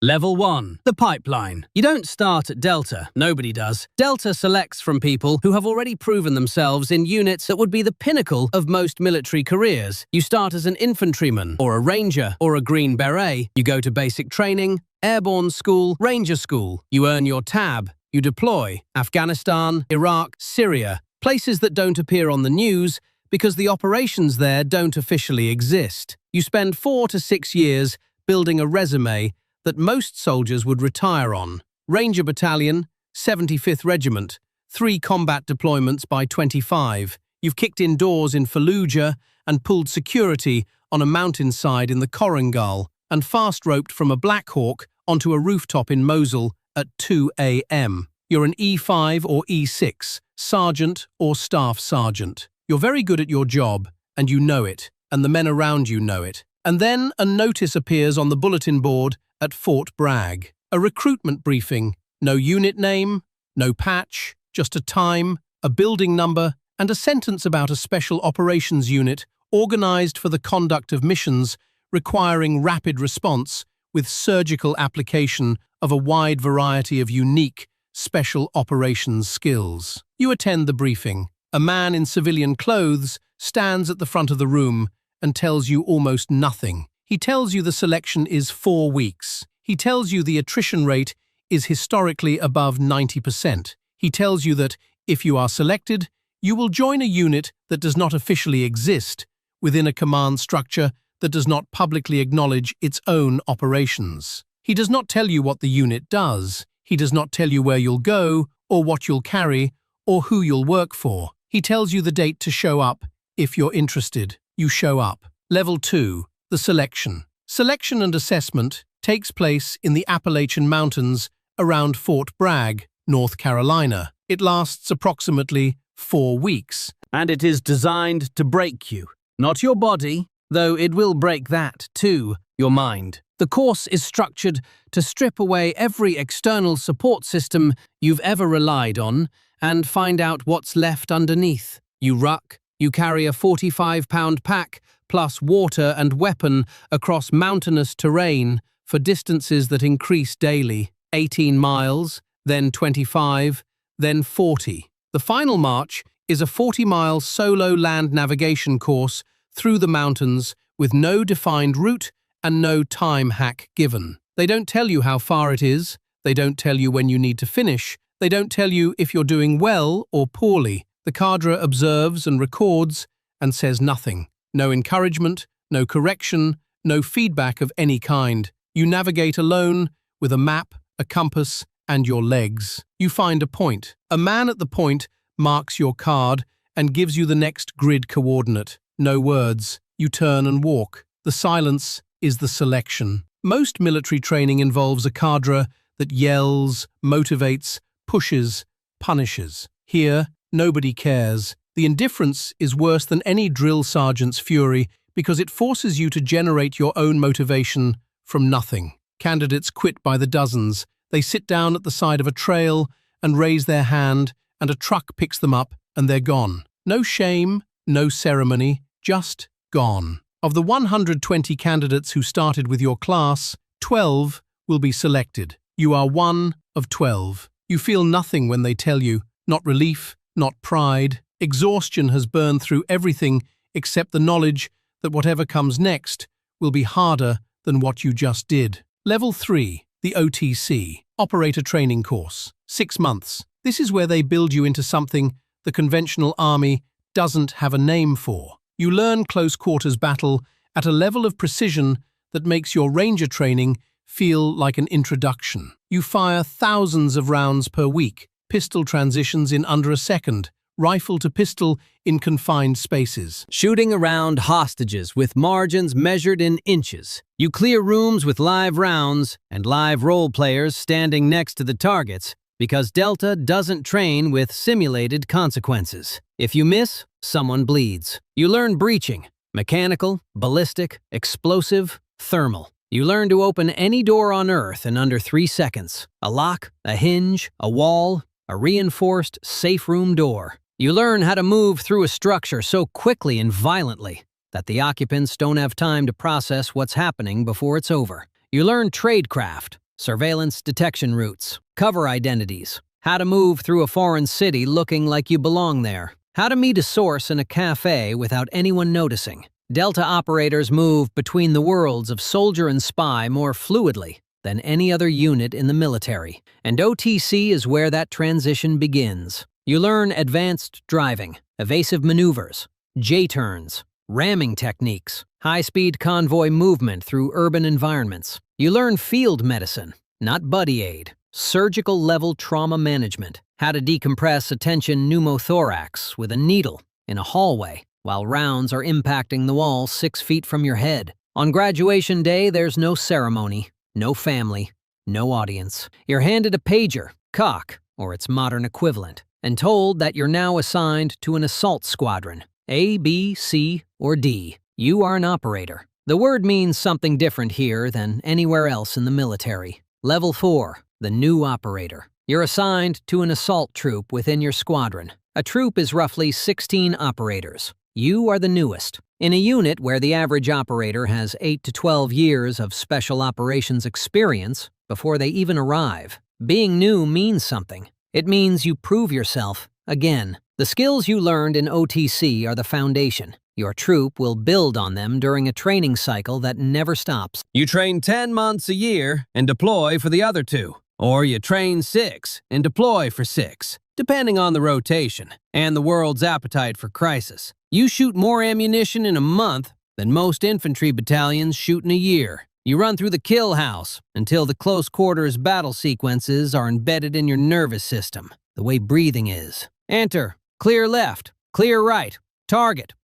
Level 1. The pipeline. You don't start at Delta. Nobody does. Delta selects from people who have already proven themselves in units that would be the pinnacle of most military careers. You start as an infantryman, or a ranger, or a Green Beret. You go to basic training, airborne school, ranger school. You earn your tab. You deploy. Afghanistan, Iraq, Syria. Places that don't appear on the news because the operations there don't officially exist. You spend 4 to 6 years building a resume that most soldiers would retire on. Ranger Battalion, 75th Regiment, 3 combat deployments by 25. You've kicked indoors in Fallujah and pulled security on a mountainside in the Korangal and fast-roped from a Black Hawk onto a rooftop in Mosul at 2 a.m. You're an E5 or E6, sergeant or staff sergeant. You're very good at your job, and you know it, and the men around you know it. And then a notice appears on the bulletin board at Fort Bragg. A recruitment briefing. No unit name, no patch, just a time, a building number, and a sentence about a special operations unit organized for the conduct of missions requiring rapid response with surgical application of a wide variety of unique special operations skills. You attend the briefing. A man in civilian clothes stands at the front of the room and tells you almost nothing. He tells you the selection is 4 weeks. He tells you the attrition rate is historically above 90%. He tells you that, if you are selected, you will join a unit that does not officially exist within a command structure that does not publicly acknowledge its own operations. He does not tell you what the unit does. He does not tell you where you'll go, or what you'll carry, or who you'll work for. He tells you the date to show up. If you're interested, you show up. Level 2. The selection. Selection and assessment takes place in the Appalachian Mountains around Fort Bragg, North Carolina. It lasts approximately 4 weeks. And it is designed to break you. Not your body, though it will break that too, your mind. The course is structured to strip away every external support system you've ever relied on and find out what's left underneath. You ruck, you carry a 45-pound pack plus water and weapon across mountainous terrain for distances that increase daily. 18 miles, then 25, then 40. The final march is a 40-mile solo land navigation course through the mountains with no defined route and no time hack given. They don't tell you how far it is. They don't tell you when you need to finish. They don't tell you if you're doing well or poorly. The cadre observes and records and says nothing. No encouragement, no correction, no feedback of any kind. You navigate alone with a map, a compass, and your legs. You find a point. A man at the point marks your card and gives you the next grid coordinate. No words. You turn and walk. The silence is the selection. Most military training involves a cadre that yells, motivates, pushes, punishes. Here, nobody cares. The indifference is worse than any drill sergeant's fury because it forces you to generate your own motivation from nothing. Candidates quit by the dozens. They sit down at the side of a trail and raise their hand, and a truck picks them up and they're gone. No shame, no ceremony, just gone. Of the 120 candidates who started with your class, 12 will be selected. You are one of 12. You feel nothing when they tell you, not relief, not pride. Exhaustion has burned through everything except the knowledge that whatever comes next will be harder than what you just did. Level 3, the OTC, Operator Training Course, 6 months. This is where they build you into something the conventional army doesn't have a name for. You learn close quarters battle at a level of precision that makes your ranger training feel like an introduction. You fire thousands of rounds per week, pistol transitions in under a second, rifle to pistol in confined spaces. Shooting around hostages with margins measured in inches. You clear rooms with live rounds and live role players standing next to the targets because Delta doesn't train with simulated consequences. If you miss, someone bleeds. You learn breaching, mechanical, ballistic, explosive, thermal. You learn to open any door on Earth in under 3 seconds. A lock, a hinge, a wall, a reinforced safe room door. You learn how to move through a structure so quickly and violently that the occupants don't have time to process what's happening before it's over. You learn tradecraft, surveillance detection routes, cover identities, how to move through a foreign city looking like you belong there, how to meet a source in a cafe without anyone noticing. Delta operators move between the worlds of soldier and spy more fluidly than any other unit in the military, and OTC is where that transition begins. You learn advanced driving, evasive maneuvers, J-turns, ramming techniques, high-speed convoy movement through urban environments. You learn field medicine, not buddy aid, surgical-level trauma management, how to decompress a tension pneumothorax with a needle in a hallway while rounds are impacting the wall 6 feet from your head. On graduation day, there's no ceremony, no family, no audience. You're handed a pager, cock, or its modern equivalent, and told that you're now assigned to an assault squadron. A, B, C, or D. You are an operator. The word means something different here than anywhere else in the military. Level 4, the new operator. You're assigned to an assault troop within your squadron. A troop is roughly 16 operators. You are the newest. In a unit where the average operator has 8 to 12 years of special operations experience before they even arrive, being new means something. It means you prove yourself again. The skills you learned in OTC are the foundation. Your troop will build on them during a training cycle that never stops. You train 10 months a year and deploy for the other 2. Or you train 6 and deploy for 6, depending on the rotation and the world's appetite for crisis. You shoot more ammunition in a month than most infantry battalions shoot in a year. You run through the kill house until the close quarters battle sequences are embedded in your nervous system, the way breathing is. Enter, clear left, clear right, target,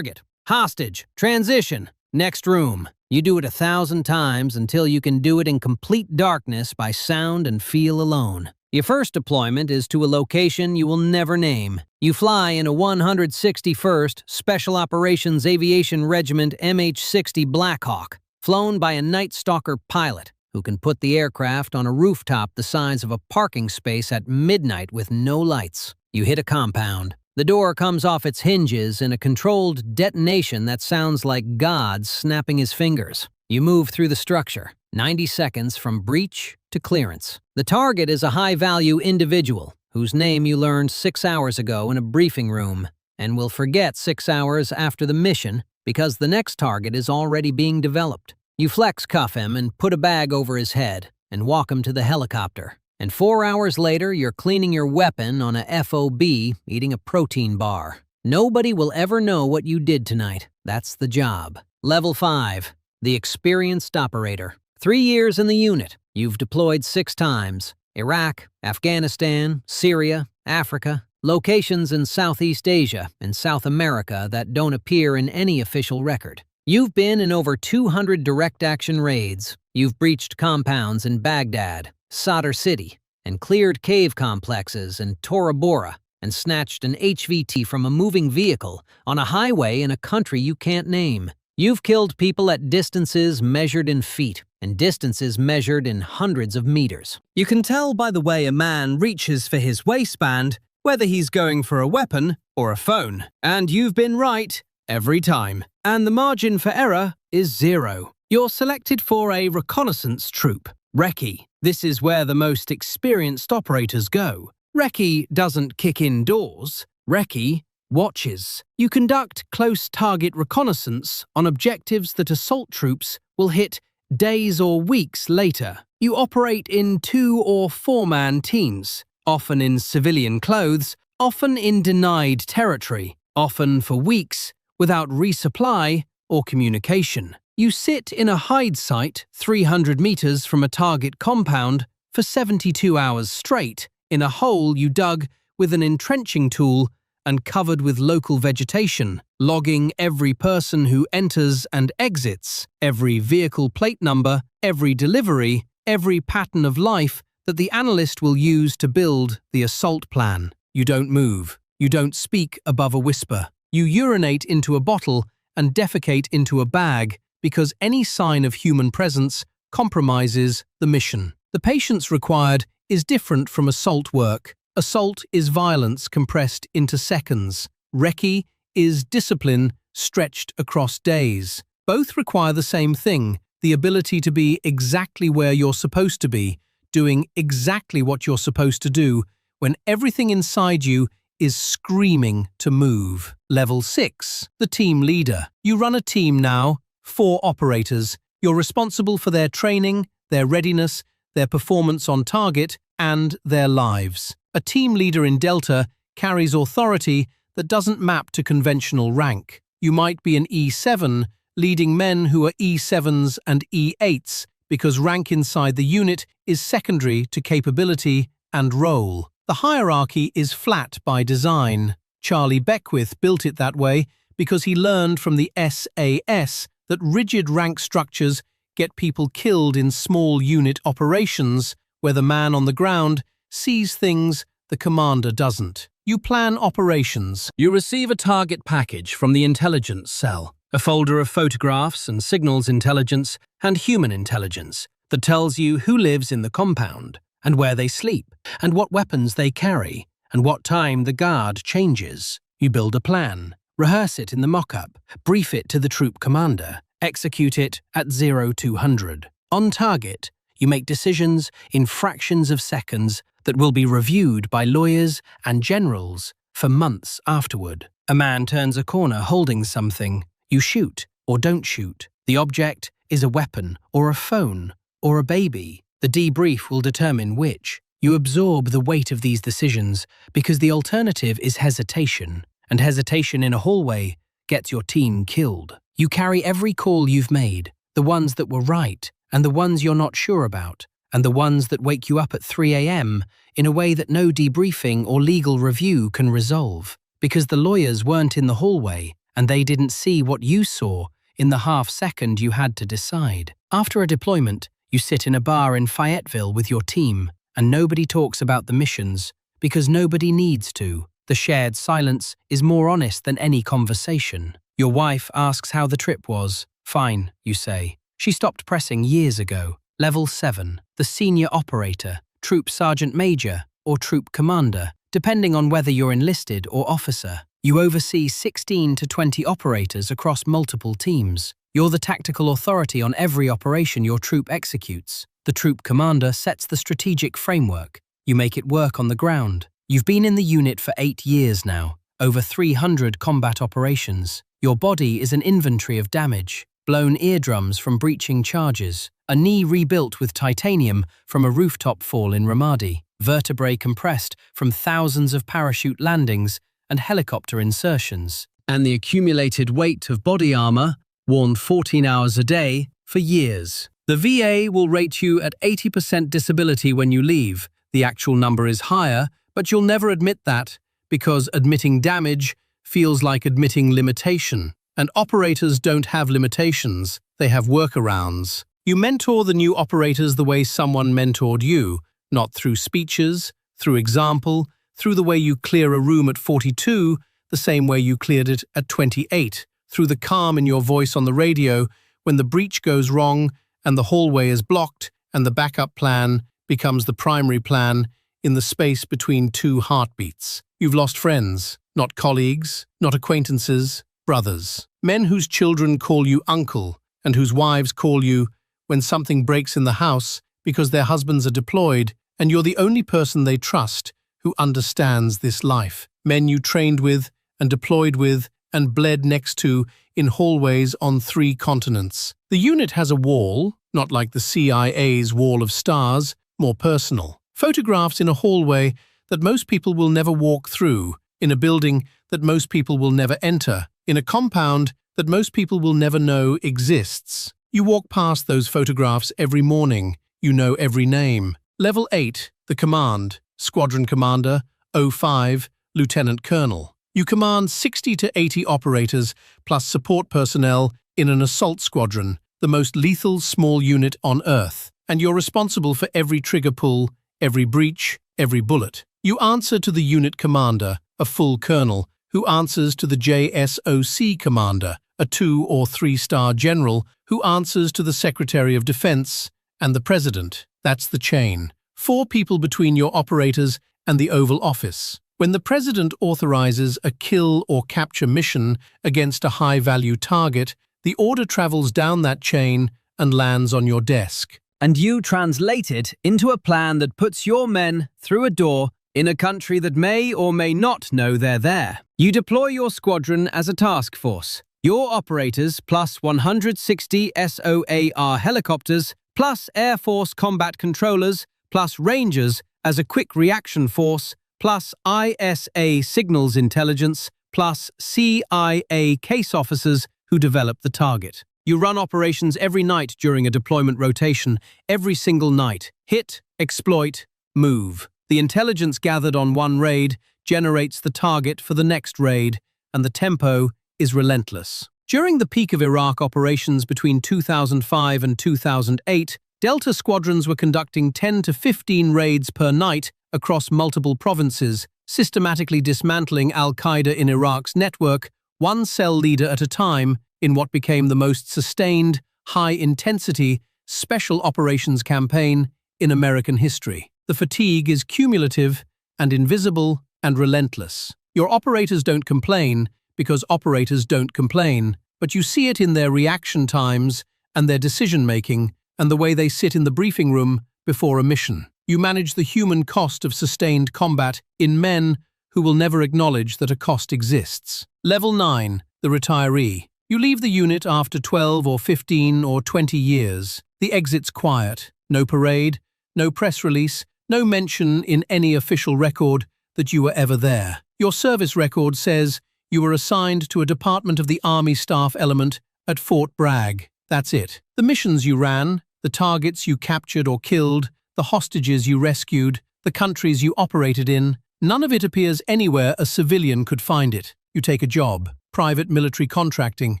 hostage, transition, next room. You do it 1,000 times until you can do it in complete darkness by sound and feel alone. Your first deployment is to a location you will never name. You fly in a 161st Special Operations Aviation Regiment MH-60 Blackhawk, flown by a Night Stalker pilot who can put the aircraft on a rooftop the size of a parking space at midnight with no lights. You hit a compound. The door comes off its hinges in a controlled detonation that sounds like God snapping his fingers. You move through the structure, 90 seconds from breach to clearance. The target is a high-value individual whose name you learned 6 hours ago in a briefing room and will forget 6 hours after the mission because the next target is already being developed. You flex cuff him and put a bag over his head and walk him to the helicopter. And 4 hours later, you're cleaning your weapon on a FOB, eating a protein bar. Nobody will ever know what you did tonight. That's the job. Level 5, the experienced operator. 3 years in the unit. You've deployed 6 times. Iraq, Afghanistan, Syria, Africa, locations in Southeast Asia and South America that don't appear in any official record. You've been in over 200 direct action raids. You've breached compounds in Baghdad, Sadr City, and cleared cave complexes in Tora Bora, and snatched an HVT from a moving vehicle on a highway in a country you can't name. You've killed people at distances measured in feet and distances measured in hundreds of meters. You can tell by the way a man reaches for his waistband whether he's going for a weapon or a phone. And you've been right every time. And the margin for error is 0. You're selected for a reconnaissance troop, Recce. This is where the most experienced operators go. Recce doesn't kick in doors. Recce watches. You conduct close target reconnaissance on objectives that assault troops will hit days or weeks later. You operate in 2 or 4-man teams, often in civilian clothes, often in denied territory, often for weeks without resupply or communication. You sit in a hide site 300 meters from a target compound for 72 hours straight in a hole you dug with an entrenching tool and covered with local vegetation, logging every person who enters and exits, every vehicle plate number, every delivery, every pattern of life that the analyst will use to build the assault plan. You don't move. You don't speak above a whisper. You urinate into a bottle and defecate into a bag because any sign of human presence compromises the mission. The patience required is different from assault work. Assault is violence compressed into seconds. Recce is discipline stretched across days. Both require the same thing, the ability to be exactly where you're supposed to be, doing exactly what you're supposed to do when everything inside you is screaming to move. Level 6. The team leader. You run a team now, 4 operators. You're responsible for their training, their readiness, their performance on target, and their lives. A team leader in Delta carries authority that doesn't map to conventional rank. You might be an E7, leading men who are E7s and E8s because rank inside the unit is secondary to capability and role. The hierarchy is flat by design. Charlie Beckwith built it that way because he learned from the SAS that rigid rank structures get people killed in small unit operations where the man on the ground sees things the commander doesn't. You plan operations. You receive a target package from the intelligence cell, a folder of photographs and signals intelligence and human intelligence that tells you who lives in the compound and where they sleep and what weapons they carry and what time the guard changes. You build a plan, rehearse it in the mock-up, brief it to the troop commander, execute it at 0200. On target, you make decisions in fractions of seconds that will be reviewed by lawyers and generals for months afterward. A man turns a corner holding something. You shoot or don't shoot. The object is a weapon or a phone or a baby. The debrief will determine which. You absorb the weight of these decisions because the alternative is hesitation, and hesitation in a hallway gets your team killed. You carry every call you've made, the ones that were right and the ones you're not sure about, and the ones that wake you up at 3 a.m. in a way that no debriefing or legal review can resolve, because the lawyers weren't in the hallway and they didn't see what you saw in the half-second you had to decide. After a deployment, you sit in a bar in Fayetteville with your team, and nobody talks about the missions because nobody needs to. The shared silence is more honest than any conversation. Your wife asks how the trip was. Fine, you say. She stopped pressing years ago. Level 7. The senior operator, troop sergeant major, or troop commander, depending on whether you're enlisted or officer. You oversee 16 to 20 operators across multiple teams. You're the tactical authority on every operation your troop executes. The troop commander sets the strategic framework. You make it work on the ground. You've been in the unit for 8 years now, over 300 combat operations. Your body is an inventory of damage, blown eardrums from breaching charges, a knee rebuilt with titanium from a rooftop fall in Ramadi, vertebrae compressed from thousands of parachute landings and helicopter insertions, and the accumulated weight of body armor worn 14 hours a day for years. The VA will rate you at 80% disability when you leave. The actual number is higher, but you'll never admit that because admitting damage feels like admitting limitation. And operators don't have limitations, they have workarounds. You mentor the new operators the way someone mentored you, not through speeches, through example, through the way you clear a room at 42, the same way you cleared it at 28, through the calm in your voice on the radio when the breach goes wrong and the hallway is blocked and the backup plan becomes the primary plan in the space between two heartbeats. You've lost friends, not colleagues, not acquaintances, brothers. Men whose children call you uncle and whose wives call you when something breaks in the house because their husbands are deployed and you're the only person they trust who understands this life. Men you trained with and deployed with and bled next to in hallways on 3 continents. The unit has a wall, not like the CIA's wall of stars, more personal. Photographs in a hallway that most people will never walk through, in a building that most people will never enter, in a compound that most people will never know exists. You walk past those photographs every morning. You know every name. Level 8, the command, squadron commander, 05, lieutenant colonel. You command 60 to 80 operators plus support personnel in an assault squadron, the most lethal small unit on Earth. And you're responsible for every trigger pull, every breach, every bullet. You answer to the unit commander, a full colonel, who answers to the JSOC commander, a 2- or 3-star general, who answers to the Secretary of Defense and the President. That's the chain. 4 people between your operators and the Oval Office. When the President authorizes a kill or capture mission against a high-value target, the order travels down that chain and lands on your desk. And you translate it into a plan that puts your men through a door in a country that may or may not know they're there. You deploy your squadron as a task force. Your operators plus 160 SOAR helicopters plus Air Force combat controllers plus Rangers as a quick reaction force plus ISA signals intelligence plus CIA case officers who develop the target. You run operations every night during a deployment rotation, every single night. Hit, exploit, move. The intelligence gathered on one raid generates the target for the next raid, and the tempo is relentless. During the peak of Iraq operations between 2005 and 2008, Delta squadrons were conducting 10 to 15 raids per night across multiple provinces, systematically dismantling al-Qaeda in Iraq's network, one cell leader at a time, in what became the most sustained, high-intensity, special operations campaign in American history. The fatigue is cumulative and invisible and relentless. Your operators don't complain because operators don't complain, but you see it in their reaction times and their decision-making and the way they sit in the briefing room before a mission. You manage the human cost of sustained combat in men who will never acknowledge that a cost exists. Level 9, the retiree. You leave the unit after 12 or 15 or 20 years. The exit's quiet. No parade, no press release, no mention in any official record that you were ever there. Your service record says you were assigned to a Department of the Army Staff element at Fort Bragg. That's it. The missions you ran, the targets you captured or killed, the hostages you rescued, the countries you operated in, none of it appears anywhere a civilian could find it. You take a job, private military contracting,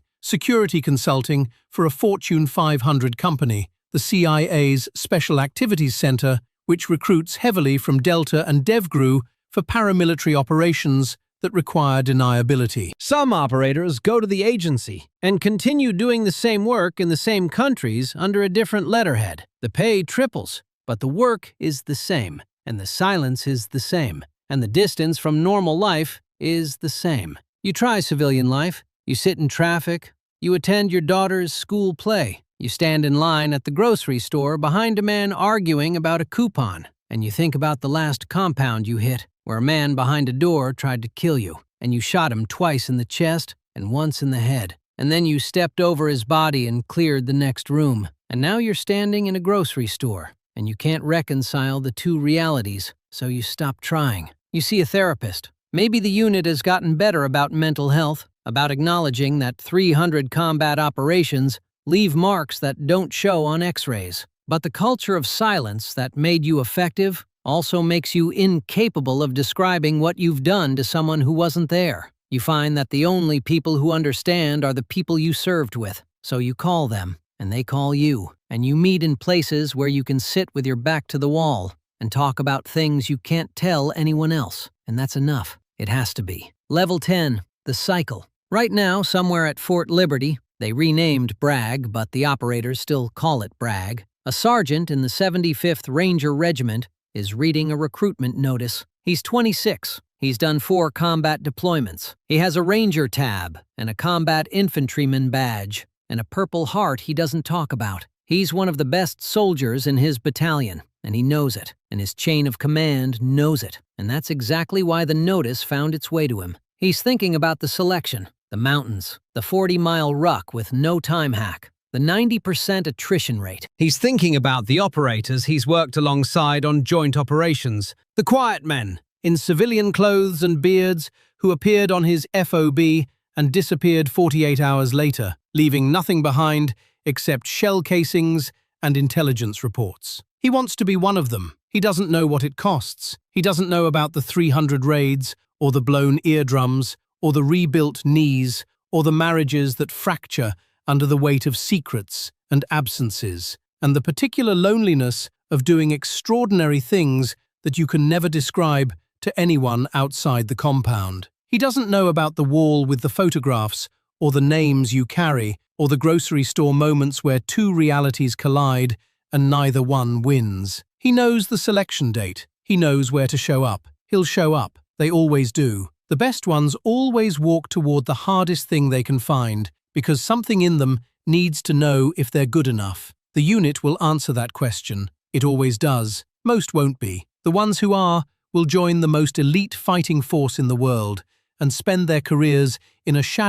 security consulting for a Fortune 500 company, the CIA's Special Activities Center, which recruits heavily from Delta and DevGru for paramilitary operations that require deniability. Some operators go to the agency and continue doing the same work in the same countries under a different letterhead. The pay triples, but the work is the same, and the silence is the same, and the distance from normal life is the same. You try civilian life, you sit in traffic, you attend your daughter's school play, you stand in line at the grocery store behind a man arguing about a coupon, and you think about the last compound you hit, where a man behind a door tried to kill you, and you shot him twice in the chest and once in the head, and then you stepped over his body and cleared the next room, and now you're standing in a grocery store, and you can't reconcile the two realities, so you stop trying. You see a therapist. Maybe the unit has gotten better about mental health, about acknowledging that 300 combat operations leave marks that don't show on x-rays. But the culture of silence that made you effective also makes you incapable of describing what you've done to someone who wasn't there. You find that the only people who understand are the people you served with, so you call them, and they call you, and you meet in places where you can sit with your back to the wall and talk about things you can't tell anyone else, and that's enough. It has to be. Level 10, the cycle. Right now, somewhere at Fort Liberty, they renamed Bragg, but the operators still call it Bragg, a sergeant in the 75th Ranger Regiment is reading a recruitment notice. He's 26. He's done 4 combat deployments. He has a Ranger tab and a combat infantryman badge and a Purple Heart he doesn't talk about. He's one of the best soldiers in his battalion, and he knows it, and his chain of command knows it, and that's exactly why the notice found its way to him. He's thinking about the selection, the mountains, the 40-mile ruck with no time hack, the 90% attrition rate. He's thinking about the operators he's worked alongside on joint operations, the quiet men in civilian clothes and beards who appeared on his FOB and disappeared 48 hours later, leaving nothing behind except shell casings and intelligence reports. He wants to be one of them. He doesn't know what it costs. He doesn't know about the 300 raids, or the blown eardrums, or the rebuilt knees, or the marriages that fracture under the weight of secrets and absences, and the particular loneliness of doing extraordinary things that you can never describe to anyone outside the compound. He doesn't know about the wall with the photographs, or the names you carry, or the grocery store moments where two realities collide and neither one wins. He knows the selection date. He knows where to show up. He'll show up. They always do. The best ones always walk toward the hardest thing they can find, because something in them needs to know if they're good enough. The unit will answer that question. It always does. Most won't be. The ones who are will join the most elite fighting force in the world and spend their careers in a shadow